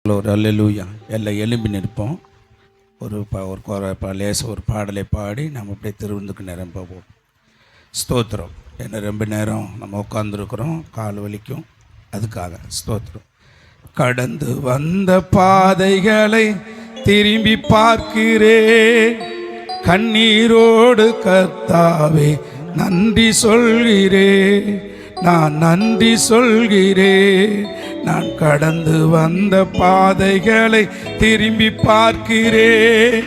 ஒரு அல்லேலூயா எல்லாம் எழும்பி நிற்போம். ஒரு லேச ஒரு பாடலை பாடி நம்ம அப்படியே திருவிந்துக்கு நேரம் போவோம். ஸ்தோத்திரம். என்ன ரொம்ப நேரம் நம்ம உட்காந்துருக்குறோம், கால் வலிக்கும், அதுக்காக ஸ்தோத்திரம். கடந்து வந்த பாதைகளை திரும்பி பார்க்கிறேன், கண்ணீரோடு கர்த்தாவே நன்றி சொல்கிறேன், நான் நன்றி சொல்கிறேன். நான் கடந்து வந்த பாதைகளை திரும்பி பார்க்கிறேன்,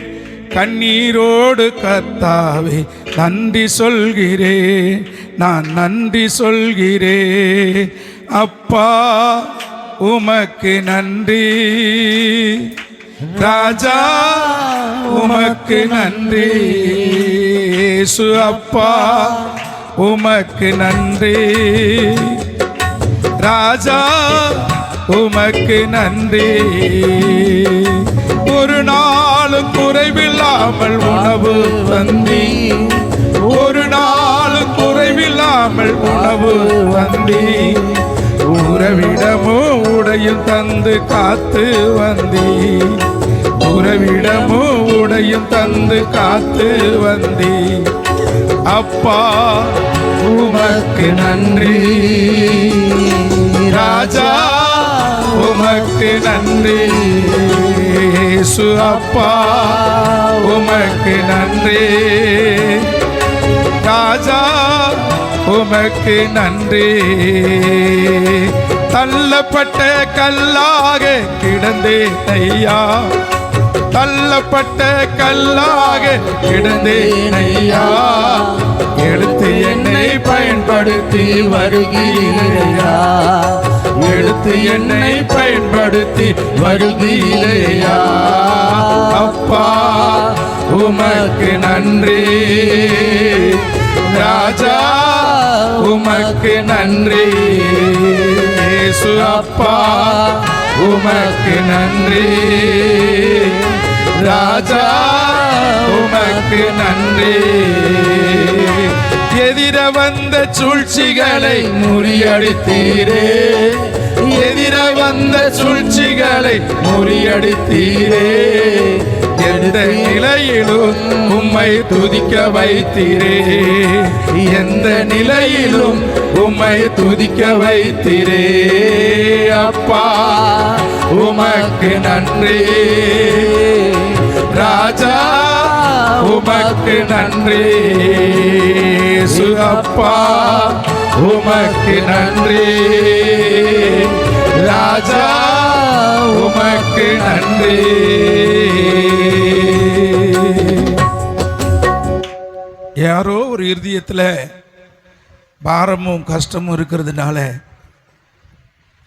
கண்ணீரோடு கர்த்தாவே நன்றி சொல்கிறேன், நான் நன்றி சொல்கிறேன். அப்பா உமக்கு நன்றி, ராஜா உமக்கு நன்றி, இயேசு அப்பா உமக்கு நன்றி, ராஜா உமக்கு நன்றி. ஒரு நாளும் குறைவில்லாமல் உணவு வந்தி, ஒரு நாளும் குறைவில்லாமல் உணவு வந்தி, உறவிடமோ உடையும் தந்து காத்து வந்தி, உறவிடமோ உடையும் தந்து காத்து வந்தி. அப்பா உமக்கு நன்றி, ராஜா உமக்கு நன்றி, இயேசு அப்பா உமக்கு நன்றி, ராஜா உமக்கு நன்றி. தள்ளப்பட்ட கல்லாக கிடந்தேன் ஐயா, தள்ளப்பட்ட கல்லாக கிடந்தேன் ஐயா, எடுத்து என்னை பயன்படுத்தி வருகிறீரையா, எடுத்து என்னை பயன்படுத்தி வருகிறீரையா. அப்பா உமக்கு நன்றி, ராஜா உமக்கு நன்றி, இயேசு அப்பா உமக்கு நன்றி, ராஜா உமக்கு நன்றி. எதிர வந்த சூழ்ச்சிகளை முறியடித்தீரே, எதிர வந்த சூழ்ச்சிகளை முறியடித்தீரே, எந்த நிலையிலும் உம்மை துதிக்க வைத்தீரே, எந்த நிலையிலும் உம்மை துதிக்க வைத்தீரே. அப்பா உமக்கு நன்றி, ராஜா உமக்கு நன்றி, சுகப்பா உமக்கு நன்றி, ராஜா உமக்கு நன்றி. யாரோ ஒரு இருதயத்தில் பாரமும் கஷ்டமும் இருக்கிறதுனால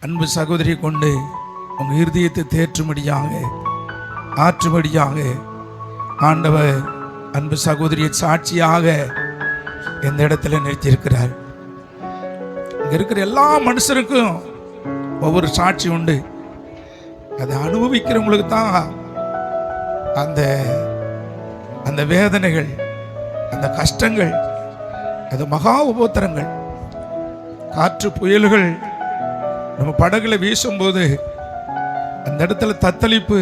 அன்பு சகோதரி கொண்டு உங்க இருதயத்தை தேற்றும்படியாக ஆற்றும்படியாக ஆண்டவர் அன்பு சகோதரியை சாட்சியாக இந்த இடத்துல நிறுத்தியிருக்கிறார். இங்க இருக்கிற எல்லா மனுஷருக்கும் ஒவ்வொரு சாட்சி உண்டு. அதை அனுபவிக்கிறவங்களுக்கு தான் அந்த அந்த வேதனைகள், அந்த கஷ்டங்கள், அது மகா உபத்திரங்கள், காற்று புயல்கள் நம்ம படகுல வீசும்போது அந்த இடத்துல தத்தளிப்பு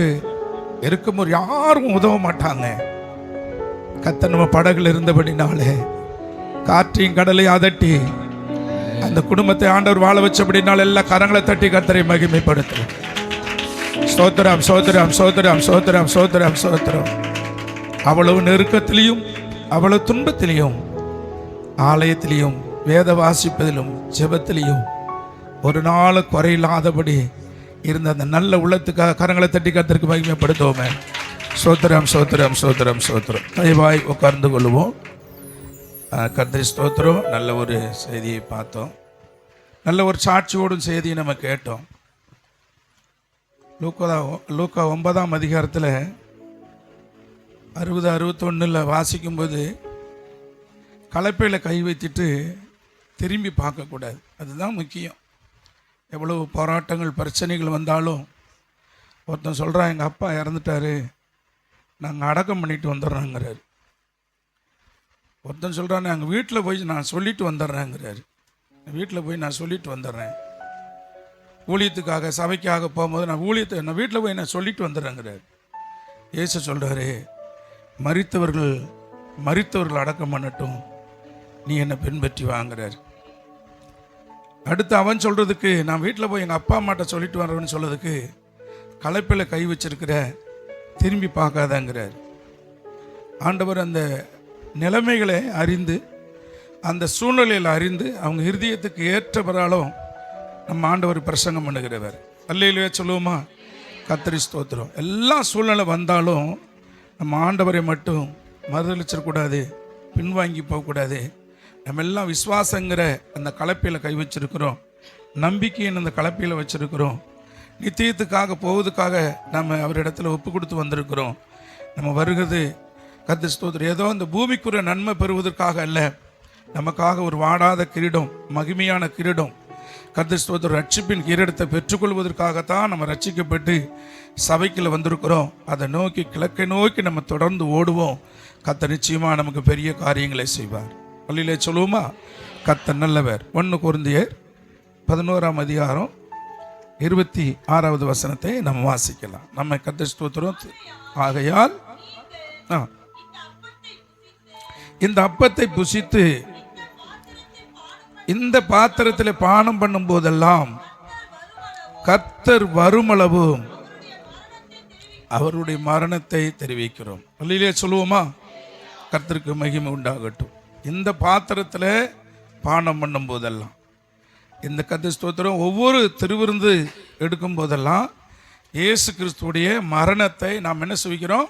இருக்கும்போது யாரும் உதவ மாட்டாங்க. கர்த்தர் நம்ம படகுல இருந்தபடினாலே காற்றையும் கடலை அதட்டி அந்த குடும்பத்தை ஆண்டவர் வாழ வச்சபடினால எல்லா கரங்களை தட்டி கர்த்தரை மகிமைப்படுத்தும். ஸ்தோத்திரம் ஸ்தோத்திரம் ஸ்தோத்திரம் ஸ்தோத்திரம் ஸ்தோத்திரம் ஸ்தோத்திரம். அவ்வளவு நெருக்கத்திலையும் அவ்வளவு துன்பத்திலையும் ஆலயத்திலையும் வேத வாசிப்பதிலும் ஜெபத்திலையும் ஒரு நாள் குறையில்லாதபடி இருந்த அந்த நல்ல உள்ளத்துக்காக கரங்களை தட்டி கர்த்தருக்கு மகிமைப்படுத்துவோமே. ஸ்தோத்திரம் ஸ்தோத்திரம் ஸ்தோத்திரம் ஸ்தோத்திரம். தயவாய் உட்கார்ந்து கொள்வோம். கர்த்தர் ஸ்தோத்திரம். நல்ல ஒரு செய்தியை பார்த்தோம், நல்ல ஒரு சாட்சியோடும் செய்தியை நம்ம கேட்டோம். லூக்கா 9ஆம் அதிகாரத்தில் 60-61 வாசிக்கும்போது கலப்பையில் கை வைத்துட்டு திரும்பி பார்க்கக்கூடாது, அதுதான் முக்கியம். எவ்வளவு போராட்டங்கள் பிரச்சனைகள் வந்தாலும் ஒருத்தன் சொல்கிறான், எங்கள் அப்பா இறந்துட்டாரு, நாங்கள் அடக்கம் பண்ணிட்டு வந்துடுறோங்கிறாரு. ஒருத்தன் சொல்கிறான், எங்கள் வீட்டில் போய் நான் சொல்லிட்டு வந்துடுறேங்கிறாரு, வீட்டில் போய் நான் சொல்லிட்டு வந்துடுறேன். ஊழியத்துக்காக சபைக்காக போகும்போது நான் வீட்டில் போய் நான் சொல்லிட்டு வந்துடுறேங்கிறார். இயேசு சொல்கிறாரு, மரித்தவர்கள் அடக்கம் பண்ணட்டும், நீ என்னை பின்பற்றி வாங்குறார். அடுத்து அவன் சொல்கிறதுக்கு, நான் வீட்டில் போய் எங்கள் அப்பா அம்மாட்ட சொல்லிட்டு வரேன்னு சொல்கிறதுக்கு, களைப்பில் கை வச்சிருக்கிற, திரும்பி பார்க்காதங்கிறார். ஆண்டவர் அந்த நிலைமைகளை அறிந்து, அந்த சூழ்நிலையில் அறிந்து, அவங்க இருதயத்துக்கு ஏற்றவராலும் நம்ம ஆண்டவர் பிரசங்கம் பண்ணுகிறவர். அல்லேலூயா சொல்லுவோமா? கர்த்தருக்கு ஸ்தோத்திரம். எல்லா சூழ்நிலை வந்தாலும் நம்ம ஆண்டவரை மட்டும் மறுதளிச்சிடக்கூடாது, பின்வாங்கி போகக்கூடாது. நம்ம எல்லாம் விசுவாசங்கிற அந்த கலப்பையில் கை வச்சிருக்கிறோம், நம்பிக்கையின் அந்த கலப்பையில் வச்சிருக்கிறோம். நித்தியத்துக்காக போவதுக்காக நம்ம அவரிடத்துல ஒப்பு கொடுத்து வந்திருக்கிறோம். நம்ம வருகிறது கர்த்தருக்கு ஸ்தோத்திரம் ஏதோ இந்த பூமிக்குரிய நன்மை பெறுவதற்காக அல்ல, நமக்காக ஒரு வாடாத கிரீடம், மகிமையான கிரீடம், கர்த்தருக்கு ஸ்தோத்திரம் ரட்சிப்பின் கிரீடத்தை பெற்றுக்கொள்வதற்காகத்தான் நம்ம ரட்சிக்கப்பட்டு சபைக்குள்ள வந்திருக்கிறோம். அதை நோக்கி, கிழக்கை நோக்கி நம்ம தொடர்ந்து ஓடுவோம். கர்த்தர் நிச்சயமாக நமக்கு பெரிய காரியங்களை செய்வார். பள்ளியிலே சொல்லுவோமா? கர்த்தர் நல்லவர். 1 கொரிந்தியர் 11ஆம் அதிகாரம் 26வது வசனத்தை நம்ம வாசிக்கலாம். நம்ம கர்த்தர் ஸ்தோத்திரம். ஆகையால் இந்த அப்பத்தை புசித்து இந்த பாத்திரத்தில் பானம் பண்ணும் போதெல்லாம் கர்த்தர் வருமளவும் அவருடைய மரணத்தை தெரிவிக்கிறோம். பள்ளியிலே சொல்லுவோமா? கர்த்தருக்கு மகிமை உண்டாகட்டும். இந்த பாத்திரத்தில் பானம் பண்ணும் போதெல்லாம், இந்த கர்த்தர் ஸ்தோத்திரம் ஒவ்வொரு திருவிருந்து எடுக்கும் போதெல்லாம் இயேசு கிறிஸ்துவுடைய மரணத்தை நாம் என்ன செய்கிறோம்?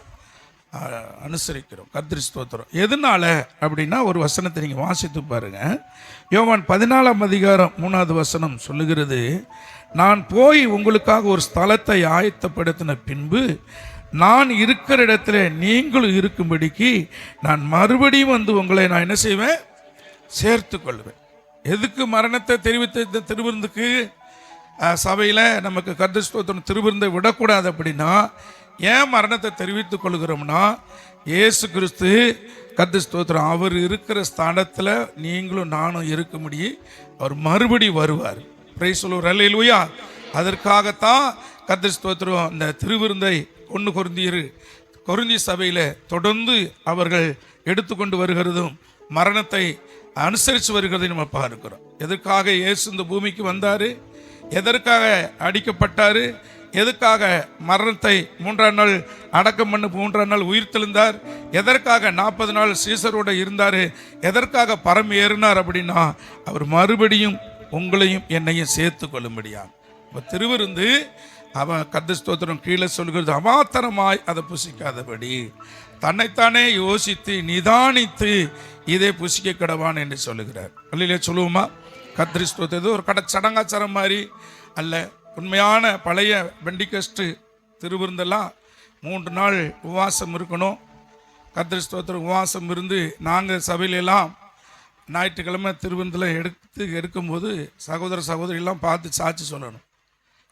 அனுசரிக்கிறோம். கர்த்தருக்கு ஸ்தோத்திரம். எதனால அப்படின்னா ஒரு வசனத்தை நீங்கள் வாசித்து பாருங்க. யோவான் 14ஆம் அதிகாரம் 3வது வசனம் சொல்லுகிறது, நான் போய் உங்களுக்காக ஒரு ஸ்தலத்தை ஆயத்தப்படுத்தின பின்பு நான் இருக்கிற இடத்துல நீங்களும் இருக்கும்படிக்கு நான் மறுபடியும் வந்து உங்களை நான் என்ன செய்வேன்? சேர்த்து கொள்வேன். எதுக்கு மரணத்தை தெரிவித்த இந்த திருவிருந்துக்கு? சபையில் நமக்கு கர்த்தருக்கு ஸ்தோத்திரம் திருவிருந்தை விடக்கூடாது. அப்படின்னா ஏன் மரணத்தை தெரிவித்துக் கொள்கிறோம்னா, இயேசு கிறிஸ்து கர்த்தருக்கு ஸ்தோத்திரம் அவர் இருக்கிற ஸ்தானத்தில் நீங்களும் நானும் இருக்கும்படி அவர் மறுபடி வருவார். பிரைஸ் சொல்லுவார். அல்லேலூயா. அதற்காகத்தான் கர்த்தருக்கு ஸ்தோத்திரம் இந்த திருவிருந்தை 1 கொரிந்திய சபையில் தொடர்ந்து அவர்கள் எடுத்துக்கொண்டு வருகிறதும் மரணத்தை அனுசரித்து வருகிறதை நம்ம பார்க்கிறோம். எதற்காக இயேசு இந்த பூமிக்கு வந்தார்? எதற்காக அடிக்கப்பட்டார்? எதுக்காக மரணத்தை 3ஆம் நாள் அடக்கம் பண்ண 3ஆம் நாள் உயிர் தெழுந்தார்? எதற்காக 40 நாள் சீசரோடு இருந்தார்? எதற்காக பரம் ஏறினார்? அப்படின்னா அவர் மறுபடியும் உங்களையும் என்னையும் சேர்த்து கொள்ளும்படியா. திருவிருந்து அவன் கர்த்தருக்கு ஸ்தோத்திரம் கீழே சொல்கிறது, அமாத்தரமாய் அதை புசிக்காதபடி தன்னைத்தானே யோசித்து நிதானித்து இதை புசிக்க கடவான் என்று சொல்லுகிறார். பள்ளியிலே சொல்லுவோமா? கர்த்தருக்கு ஸ்தோத்திரம். ஏதோ ஒரு சடங்காச்சாரம் மாதிரி அல்ல. உண்மையான பழைய பெண்டிகஸ்ட் திருவிருந்தெல்லாம் 3 நாள் உபவாசம் இருக்கணும். கர்த்தருக்கு ஸ்தோத்திரம் உபவாசம் இருந்து நாங்கள் சபையிலெல்லாம் ஞாயிற்றுக்கிழமை திருவிருந்தில் எடுக்கும்போது சகோதரிலாம் பார்த்து சாட்சி சொல்லணும்.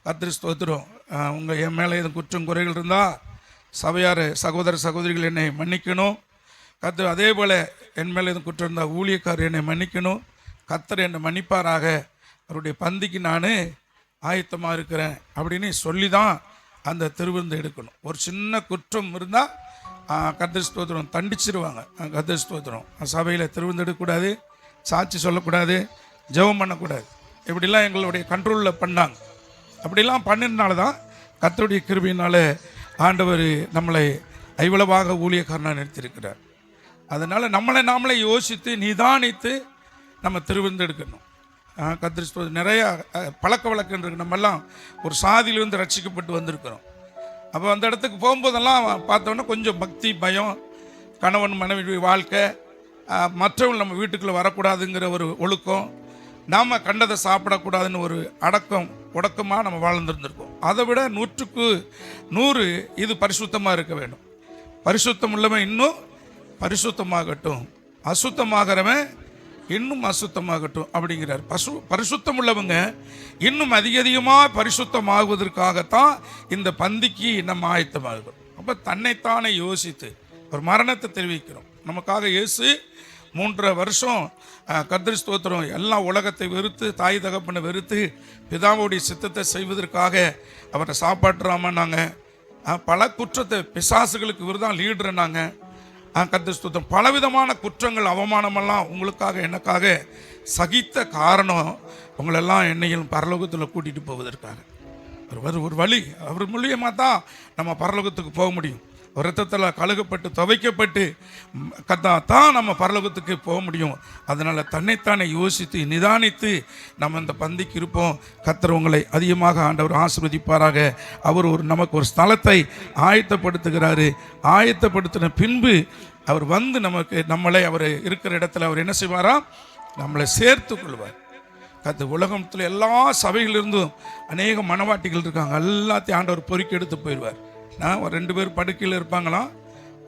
கர்த்தருக்கு ஸ்தோத்திரம் என் மேலே எதுவும் குற்றம் குறைகள் இருந்தால் சபையார் சகோதரிகள் என்னை மன்னிக்கணும். கர்த்தர் அதே போல் என் மேலே எதுவும் குற்றம் இருந்தால் ஊழியக்காரர் என்னை மன்னிக்கணும். கர்த்தர் என்னை மன்னிப்பாராக, அவருடைய பந்திக்கு நான் ஆயத்தமாக இருக்கிறேன் அப்படின்னு சொல்லி தான் அந்த திருவிருந்து எடுக்கணும். ஒரு சின்ன குற்றம் இருந்தால் கர்த்தருக்கு ஸ்தோத்திரம் தண்டிச்சிருவாங்க. கர்த்தருக்கு ஸ்தோத்திரம் சபையில் திருவிருந்து எடுக்கக்கூடாது, சாட்சி சொல்லக்கூடாது, ஜெபம் பண்ணக்கூடாது. இப்படிலாம் எங்களுடைய கண்ட்ரோலில் பண்ணாங்க. அப்படிலாம் பண்ணினால தான் கர்த்தருடைய கிருபையினால ஆண்டவர் நம்மளை ஐவளவாக ஊழியக்காரனாக நிறுத்தியிருக்கிறார். அதனால் நாமளே யோசித்து நிதானித்து நம்ம திருவிருந்து எடுக்கணும். கர்த்தருக்கு நிறையா பழக்க வழக்கம் இருக்கு. நம்மெல்லாம் ஒரு சாதியிலிருந்து ரட்சிக்கப்பட்டு வந்திருக்கிறோம். அப்போ அந்த இடத்துக்கு போகும்போதெல்லாம் பார்த்தோன்னா கொஞ்சம் பக்தி, பயம், கணவன் மனைவி வாழ்க்கை, மற்றவங்க நம்ம வீட்டுக்குள்ளே வரக்கூடாதுங்கிற ஒரு ஒழுக்கம், நாம் கண்டதை சாப்பிடக்கூடாதுன்னு ஒரு உடக்கமாக நம்ம வாழ்ந்துருந்துருக்கோம். அதை விட 100க்கு 100 இது பரிசுத்தமாக இருக்க வேண்டும். பரிசுத்தம் உள்ளவன் இன்னும் பரிசுத்தமாகட்டும், அசுத்தமாகிறவன் இன்னும் அசுத்தமாகட்டும் அப்படிங்கிறார். பரிசுத்தம் உள்ளவங்க இன்னும் அதிகமாக பரிசுத்தமாகுவதற்காகத்தான் இந்த பந்திக்கு நம்ம ஆயத்தமாகிறோம். அப்போ தன்னைத்தானே யோசித்து ஒரு மரணத்தை தெரிவிக்கிறோம். நமக்காக இயேசு 3.5 வருஷம் கர்த்தர் ஸ்தோத்திரம் எல்லா உலகத்தை வெறுத்து தாய் தகப்பனை வெறுத்து பிதாவுடைய சித்தத்தை செய்வதற்காக அவரை சாப்பாட்டுறாமன்னாங்க. பல குற்றத்தை பிசாசுகளுக்கு இவர் தான் லீடர்னாங்க. கர்த்தர் ஸ்தோத்திரம் பலவிதமான குற்றங்கள் அவமானமெல்லாம் உங்களுக்காக எனக்காக சகித்த காரணம் உங்களெல்லாம் என்னையும் பரலோகத்தில் கூட்டிகிட்டு போவதற்காக. ஒரு வழி அவர் மூலியமாக தான் நம்ம பரலோகத்துக்கு போக முடியும். ஒரு ரத்தத்தில் கழுகப்பட்டு துவைக்கப்பட்டு தான் நம்ம பரலோகத்துக்கு போக முடியும். அதனால் தன்னைத்தானே யோசித்து நிதானித்து நம்ம இந்த பந்திக்கு இருப்போம். கர்த்தர் உங்களை அதிகமாக ஆண்டவர் ஆசீர்வதிப்பாராக. அவர் நமக்கு ஒரு ஸ்தலத்தை ஆயத்தப்படுத்துகிறாரு. ஆயத்தப்படுத்தின பின்பு அவர் வந்து நம்மளை அவர் இருக்கிற இடத்துல அவர் என்ன செய்வாரா, நம்மளை சேர்த்து கொள்வார். உலகத்தில் எல்லா சபைகளிலிருந்தும் அநேக மனவாட்டிகள் இருக்காங்க. எல்லாத்தையும் ஆண்டவர் பொறுக்கி எடுத்து போயிடுவார். ஒரு 2 பேர் படுக்கையில் இருப்பாங்களாம்,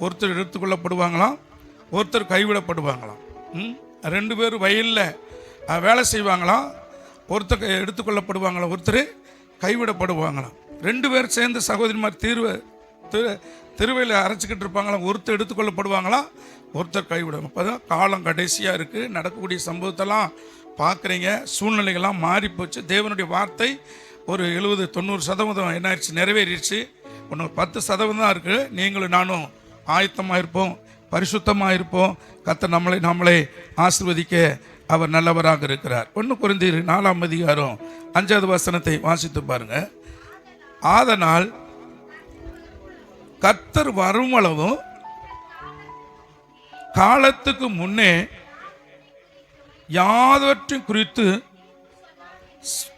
ஒருத்தர் எடுத்துக்கொள்ளப்படுவாங்களாம், ஒருத்தர் கைவிடப்படுவாங்களாம். 2 பேர் வயலில் வேலை செய்வாங்களாம், ஒருத்தர் எடுத்துக்கொள்ளப்படுவாங்களாம், ஒருத்தர் கைவிடப்படுவாங்களாம். 2 பேர் சேர்ந்து சகோதரிமார் திருவையில் அரைச்சிக்கிட்டு இருப்பாங்களாம், ஒருத்தர் எடுத்துக்கொள்ளப்படுவாங்களாம், ஒருத்தர் கைவிடுவாங்க. அப்போ தான் காலம் கடைசியாக இருக்குது. நடக்கக்கூடிய சம்பவத்தெல்லாம் பார்க்குறீங்க. சூழ்நிலைகள்லாம் மாறி போச்சு. தேவனுடைய வார்த்தை ஒரு 70-90% என்ன ஆயிடுச்சு, நிறைவேறிடுச்சு. ஒன்று 10% தான் இருக்குது. நீங்களும் நானும் ஆயத்தமாக இருப்போம், பரிசுத்தமாக இருப்போம். கர்த்தர் நம்மளை ஆசீர்வதிக்க அவர் நல்லவராக இருக்கிறார். 1 கொரிந்தியர் 4ஆம் அதிகாரம் 5வது வசனத்தை வாசித்து பாருங்க. ஆதனால் கர்த்தர் வருமளவும் காலத்துக்கு முன்னே யாவற்றையும் குறித்து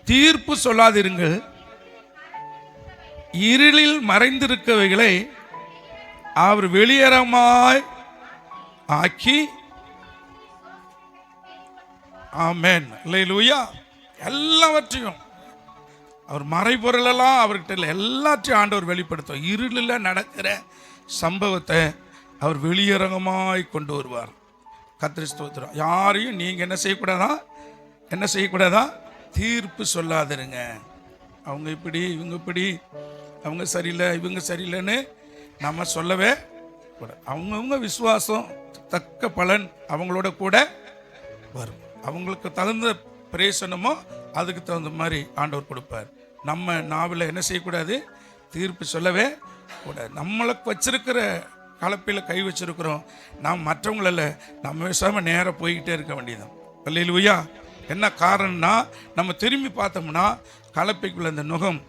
தீர்ப்பு சொல்லாதிருங்கள். இருளில் மறைந்திருக்கவைகளை அவர் வெளியரமாய் ஆக்கி, ஆமென் அல்லேலூயா, எல்லாவற்றையும் அவர் மறைபொருளெல்லாம் அவர்கிட்ட இல்லை, எல்லாத்தையும் ஆண்டவர் வெளிப்படுத்தும். இருளில் நடக்கிற சம்பவத்தை அவர் வெளியரங்கமாய் கொண்டு வருவார். கர்த்தர் ஸ்தோத்திரம். யாரையும் நீங்கள் என்ன செய்யக்கூடாதா, தீர்ப்பு சொல்லாதிருங்க. அவங்க இப்படி, இவங்க இப்படி, அவங்க சரியில்லை, இவங்க சரியில்லைன்னு நம்ம சொல்லவே கூடாது. அவங்கவுங்க விசுவாசம் தக்க பலன் அவங்களோட கூட வரும். அவங்களுக்கு தகுந்த பிரயோசனமோ அதுக்கு தகுந்த மாதிரி ஆண்டவர் கொடுப்பார். நம்ம நாவில் என்ன செய்யக்கூடாது, தீர்ப்பு சொல்லவே கூடாது. நம்மளுக்கு வச்சிருக்கிற கலப்பையில் கை வச்சிருக்கிறோம், நாம் மற்றவங்கள நம்ம விசாமல் நேராக போய்கிட்டே இருக்க வேண்டியதான். அல்லேலூயா. என்ன காரணம்னா, நம்ம திரும்பி பார்த்தோம்னா கலப்பைக்குள்ள இந்த நுகம்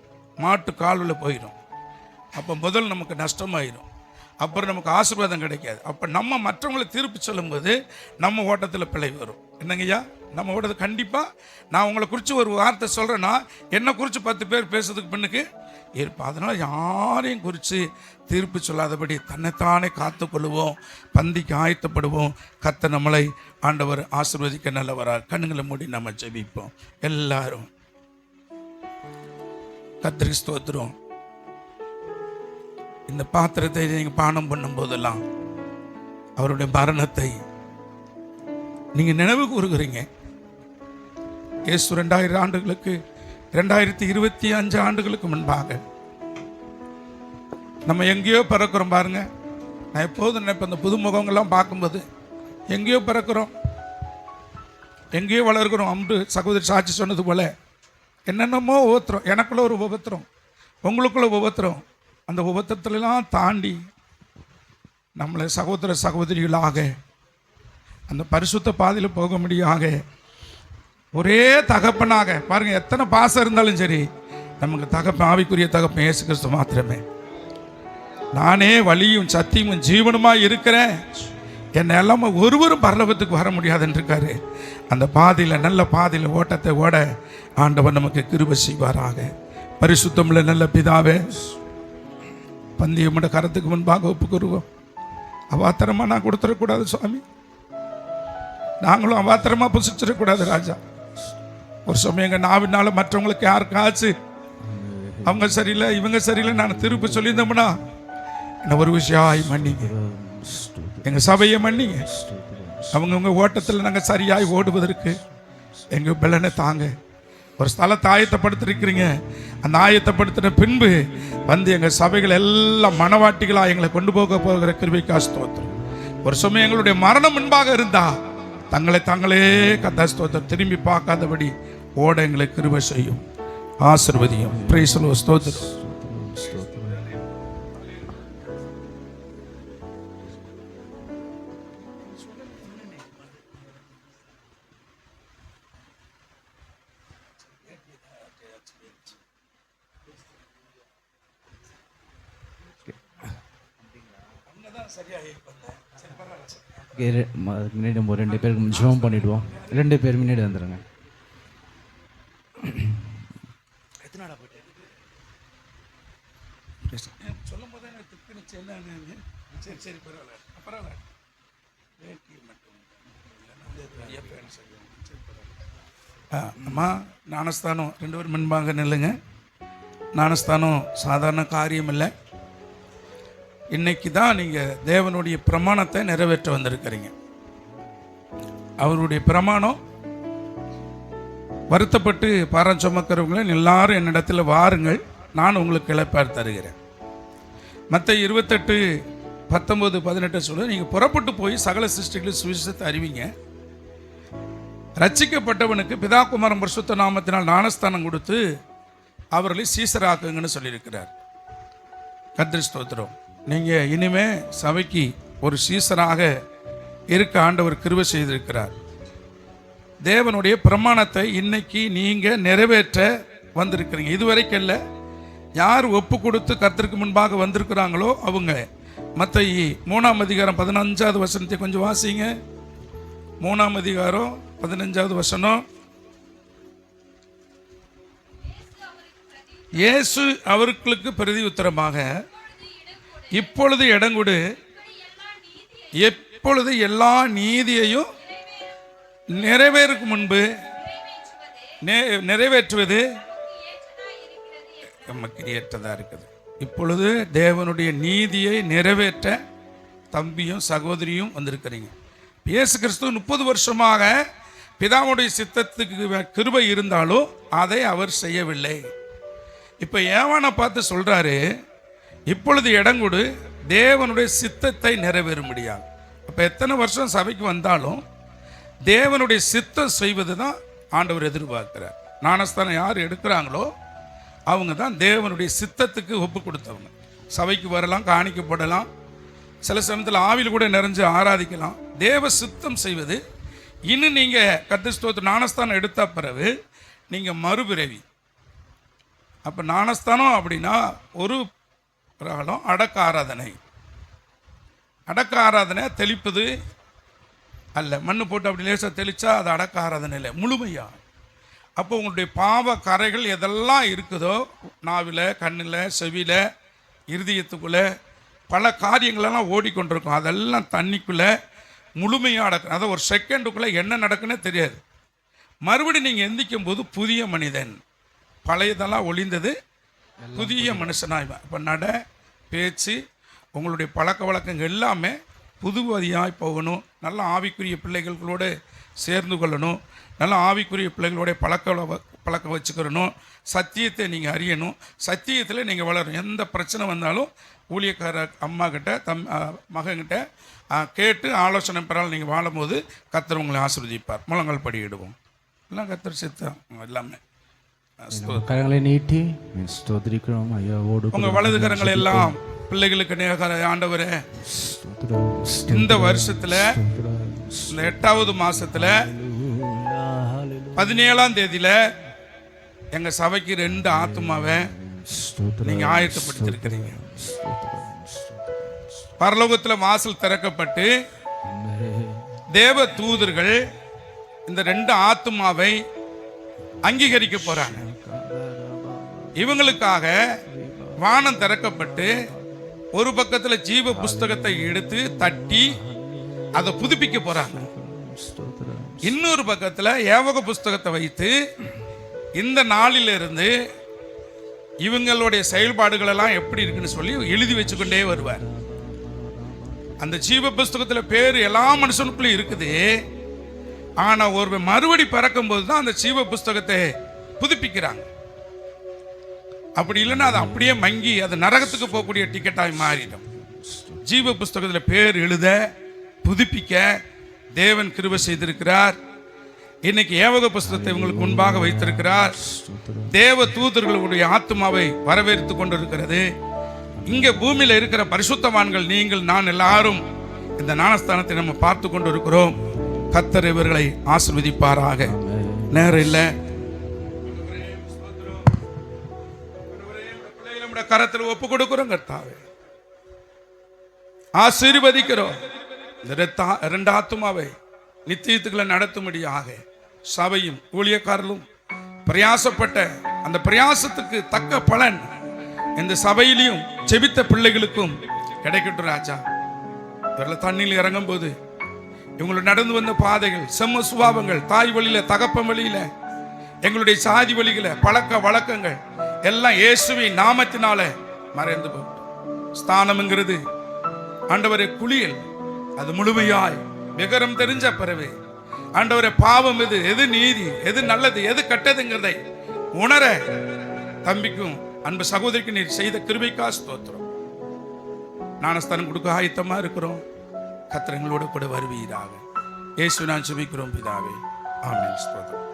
மாட்டு காலில் போயிடும். அப்போ முதல் நமக்கு நஷ்டமாயிடும், அப்புறம் நமக்கு ஆசீர்வாதம் கிடைக்காது. அப்போ நம்ம மற்றவங்களை தீர்ப்பு சொல்லும்போது நம்ம ஓட்டத்தில் பிழை வரும். என்னங்கய்யா, நம்ம ஓட்டத்தை கண்டிப்பாக நான் உங்களை குறித்து ஒரு வார்த்தை சொல்கிறேன்னா என்னை குறித்து 10 பேர் பேசுறதுக்கு பின்னுக்கு இருப்போம். அதனால் யாரையும் குறித்து தீர்ப்பு சொல்லாதபடி தன்னைத்தானே காத்துக்கொள்ளுவோம், பந்திக்கு ஆயத்தப்படுவோம். கர்த்தர் நம்மளை ஆண்டவர் ஆசீர்வதிக்க நல்லவராக. கண்ணுங்களை மூடி நம்ம ஜெபிப்போம். எல்லாரும் கர்த்தருக்கு ஸ்தோத்திரம். இந்த பாத்திரத்தை நீங்கள் பானம் பண்ணும் போதெல்லாம் அவருடைய மரணத்தை நீங்கள் நினைவு கூறுகிறீங்க. இயேசு 2025 ஆண்டுகளுக்கு முன்பாக நம்ம எங்கேயோ பிறக்கிறோம் பாருங்க. நான் எப்போதும் நினைப்பேன், இந்த புதுமுகங்கள்லாம் பார்க்கும்போது எங்கேயோ பிறக்கிறோம், எங்கேயோ வளர்க்கிறோம். அன்று சகோதரி சாட்சி சொன்னது போல என்னென்னமோ உபத்திரம், எனக்குள்ள ஒரு உபத்திரம், உங்களுக்குள்ள உபத்திரம். அந்த உபத்திரத்துலாம் தாண்டி நம்மளை சகோதர சகோதரிகளாக அந்த பரிசுத்த பாதையில் போக முடியாக ஒரே தகப்பனாக பாருங்க. எத்தனை பாசம் இருந்தாலும் சரி, நமக்கு தகப்பன் ஆவிக்குரிய தகப்பன் இயேசு கிறிஸ்து மாத்திரமே. நானே வழியும் சத்தியமும் ஜீவனுமாக இருக்கிறேன், என்னை எல்லாமே ஒருவரும் பரலோகத்துக்கு வர முடியாதுன்னு இருக்காரு. அந்த பாதையில், நல்ல பாதையில் ஓட்டத்தை ஓட ஆண்டவர் நமக்கு கிருபை செய்வாராக. பரிசுத்தமுள்ள நல்ல பிதாவே, பந்தியமுட கரத்துக்கு முன்பாக ஒப்புக்குருவோம். அவாத்திரமாக நான் கொடுத்துடக்கூடாது சுவாமி, நாங்களும் அவாத்திரமாக புசிச்சிடக்கூடாது ராஜா. ஒரு சமயம் எங்கள் நாவினால மற்றவங்களுக்கு யாருக்காச்சும் அவங்க சரியில்லை இவங்க சரியில்லை நான் திருப்பி சொல்லியிருந்தோம்னா என்ன ஒரு விஷயம் மன்னிங்க, எங்கள் சபையை மன்னிங்க. அவங்கவுங்க ஓட்டத்தில் நாங்கள் சரியாய் ஓடுவதற்கு எங்கள் பலனை தாங்க. ஒரு ஸ்தலத்தை ஆயத்தப்படுத்திருக்கிறீங்க, அந்த ஆயத்தப்படுத்தின பின்பு வந்து எங்கள் சபைகள் எல்லாம் மனவாட்டிகளாக எங்களை கொண்டு போகிற கிருபைக்காக ஸ்தோத்திரம். ஒரு சமயம் எங்களுடைய மரணம் முன்பாக இருந்தா தங்களை தாங்களே கர்த்தர் ஸ்தோத்திரம் திரும்பி பார்க்காதபடி ஓட எங்களை கிருபை செய்யும், ஆசீர்வதியும். Praise the Lord. ஸ்தோத்திரம். முன்னாடி நம்ம 2 பேருக்கு ஜெபம் பண்ணிவிடுவோம். 2 பேர் முன்னாடி வந்துடுங்க. சொல்லும் போது எனக்கு திக்குனுச்சு. என்ன? சரி சரி, பரவாயில்ல பரவாயில்ல. அம்மா, ஞானஸ்தானம் 2 பேர் முன்பாக நில்லுங்க. ஞானஸ்தானம் சாதாரண காரியம் இல்லை. இன்னைக்கு தான் நீங்கள் தேவனுடைய பிரமாணத்தை நிறைவேற்ற வந்திருக்கிறீங்க. அவருடைய பிரமாணம் வருத்தப்பட்டு பாரம் சுமக்கிறவங்கள எல்லாரும் என்னிடத்தில் வாருங்கள், நான் உங்களுக்கு இளைப்பாறு தருகிறேன். மத்தேயு 28:19-18 சொல்லுது, நீங்கள் புறப்பட்டு போய் சகல சிருஷ்டிகளும் சுவிசேஷத்தை அறிவிங்க. ரட்சிக்கப்பட்டவனுக்கு பிதா குமாரன் பரிசுத்த நாமத்தினால் ஞானஸ்தானம் கொடுத்து அவர்களை சீசராக்குங்கன்னு சொல்லியிருக்கிறார். கர்த்தர் ஸ்தோத்திரம். நீங்கள் இனிமே சபைக்கு ஒரு சீசராக இருக்க ஆண்டவர் கிருபை செய்திருக்கிறார். தேவனுடைய பிரமாணத்தை இன்னைக்கு நீங்கள் நிறைவேற்ற வந்திருக்கிறீங்க. இதுவரைக்கும் இல்லை, யார் ஒப்பு கொடுத்து கர்த்தருக்கு முன்பாக வந்திருக்கிறாங்களோ அவங்க. மத்தேயு 3:15 வசனத்தை கொஞ்சம் வாசிங்க. 3:15 இயேசு அவர்களுக்கு பிரதி உத்தரமாக, இப்பொழுது இடங்கொடு, எப்பொழுது எல்லா நீதியையும் நிறைவேறுக்கு முன்பு நிறைவேற்றுவது நமக்கு ஏற்றதாக இருக்குது. இப்பொழுது தேவனுடைய நீதியை நிறைவேற்ற தம்பியும் சகோதரியும் வந்திருக்கிறீங்க. இயேசு கிறிஸ்து 30 வருஷமாக பிதாவுடைய சித்தத்துக்கு கிருபை இருந்தாலும் அதை அவர் செய்யவில்லை. இப்போ ஏவானை பார்த்து சொல்கிறாரு, இப்பொழுது இடங்கொடு, தேவனுடைய சித்தத்தை நிறைவேறும்படியாக. அப்போ எத்தனை வருஷம் சபைக்கு வந்தாலும் தேவனுடைய சித்தம் செய்வது தான் ஆண்டவர் எதிர்பார்க்கிறார். ஞானஸ்தானம் யார் எடுக்கிறாங்களோ அவங்க தான் தேவனுடைய சித்தத்துக்கு ஒப்பு கொடுத்தவங்க. சபைக்கு வரலாம், காணிக்கப்படலாம், சில சமயத்தில் ஆவியில் கூட நிறைஞ்சு ஆராதிக்கலாம். தேவ சித்தம் செய்வது. இன்னும் நீங்கள் கர்த்தர் ஸ்தோத்திரம் ஞானஸ்தானம் எடுத்த பிறகு நீங்கள் மறுபிறவி. அப்போ ஞானஸ்தானம் அப்படின்னா ஒரு காலம் அடக்க ஆராதனை. அடக்க ஆராதனை தெளிப்பது அல்ல, மண்ணு போட்டு அப்படி லேசாக தெளித்தா அது அடக்க ஆராதனை இல்லை, முழுமையாக. அப்போ உங்களுடைய பாவ கரைகள் எதெல்லாம் இருக்குதோ, நாவில், கண்ணில், செவியில், இருதயத்துக்குள்ளே பல காரியங்களெல்லாம் ஓடிக்கொண்டிருக்கும், அதெல்லாம் தண்ணிக்குள்ளே முழுமையாக அடக்கணும். அதை ஒரு செகண்டுக்குள்ளே என்ன நடக்குன்னே தெரியாது. மறுபடி நீங்கள் எந்திக்கும் போது புதிய மனிதன், பழையதெல்லாம் ஒளிந்தது, புதிய மனுஷனாக. இப்போ நட, பேச்சு, உங்களுடைய பழக்க வழக்கங்கள் எல்லாமே புதுவதியாய் போகணும். நல்ல ஆவிக்குரிய பிள்ளைகளோடு சேர்ந்து கொள்ளணும். நல்ல ஆவிக்குரிய பிள்ளைகளோட பழக்க வச்சுக்கிறணும். சத்தியத்தை நீங்கள் அறியணும். சத்தியத்தில் நீங்கள் வளரணும். எந்த பிரச்சனை வந்தாலும் ஊழியக்கார அம்மா கிட்ட மகன்கிட்ட கேட்டு ஆலோசனை பெறால் நீங்கள் வாழும்போது கர்த்தர் உங்களை ஆசீர்வதிப்பார். முழங்கால் படியிடுவோம். எல்லாம் கர்த்தர் சித்தம் எல்லாமே. கரங்களை நீட்டி ஸ்தோத்திரிக்கிறோம் ஐயாவோடு. உங்கள் வலது கரங்களை எல்லாம் பிள்ளைகளுக்கு நேர ஆண்டவரே, இந்த வருஷத்தில் இந்த 8வது மாசத்துல 17ஆம் தேதியில எங்க சபைக்கு 2 ஆத்துமாவை நீங்க ஆயத்தப்படுத்திருக்கிறீங்க. பரலோகத்தில் வாசல் திறக்கப்பட்டு தேவ தூதர்கள் இந்த 2 ஆத்துமாவை அங்கீகரிக்க போறாங்க. இவங்களுக்காக வானம் திறக்கப்பட்டு ஒரு பக்கத்தில் ஜீவ புஸ்தகத்தை எடுத்து தட்டி அதை புதுப்பிக்க போறாங்க. இன்னொரு பக்கத்தில் ஏவக புஸ்தகத்தை வைத்து இந்த நாளிலிருந்து இவங்களுடைய செயல்பாடுகள் எல்லாம் எப்படி இருக்குன்னு சொல்லி எழுதி வச்சுக்கொண்டே வருவார். அந்த ஜீவ புஸ்தகத்தில் பேர் எல்லா மனுஷனுக்குள்ளும் இருக்குது. ஆனா ஒரு மறுபடி பிறக்கும் போது தான் அந்த ஜீவ புஸ்தகத்தை புதுப்பிக்கிறாங்க. அப்படி இல்லைன்னா அது அப்படியே மங்கி அது நரகத்துக்கு போகக்கூடிய டிக்கெட்டாக மாறிடும். ஜீவ புஸ்தகத்தில் பேர் எழுத, புதுப்பிக்க தேவன் கிருபை செய்திருக்கிறார். இன்னைக்கு ஏவக புஸ்தகத்தை உங்களுக்கு முன்பாக வைத்திருக்கிறார். தேவ தூதர்களுடைய ஆத்மாவை வரவேற்று கொண்டிருக்கிறது. இங்க பூமியில இருக்கிற பரிசுத்தவான்கள் நீங்கள் நான் எல்லாரும் இந்த ஞானஸ்தானத்தை நம்ம பார்த்து கொண்டு இருக்கிறோம். கர்த்தர் இவர்களை ஆசீர்வதிப்பாராக. நேரம் இல்லை, கரத்தில் ஒப்பு கொடுக்கிறோம். கர்த்தாவே ஆசீர்வதிக்கிறோம். இரண்டு ஆத்துமாவை நித்தியத்துக்களை நடத்தும்படியாக சபையும் ஊழியக்காரர்களும் பிரயாசப்பட்ட அந்த பிரயாசத்துக்கு தக்க பலன் இந்த சபையிலையும் ஜெபித்த பிள்ளைகளுக்கும் கிடைக்கட்டும் ராஜா. இவர்களை தண்ணியில் இறங்கும் போது இவங்களை நடந்து வந்த பாதைகள், செம்ம சுபாவங்கள், தாய் வழியில தகப்பன் வழியில எங்களுடைய சாதி வழியில பழக்க வழக்கங்கள் எல்லாம் இயேசுவின் நாமத்தினால மறைந்து போகும். ஸ்தானம்ங்கிறது ஆண்டவரே குளியல், அது முழுமையாய் விகரம் தெரிஞ்ச பிறகு ஆண்டவரே பாவம் எது, எது நீதி, எது நல்லது, எது கெட்டதுங்கிறதை உணர தம்பிக்கும் அன்பு சகோதரிக்கு நீர் செய்த கிருபைக்கா ஸ்தோத்திரம். ஞானஸ்தானம் கொடுக்க ஆயத்தமா இருக்கிறோம். கர்த்தர் எங்களோட கூட வருவீராக. இயேசு நான் ஜெபிக்கிறோம் பிதாவே, ஆமென். ஸ்தோத்திரம்.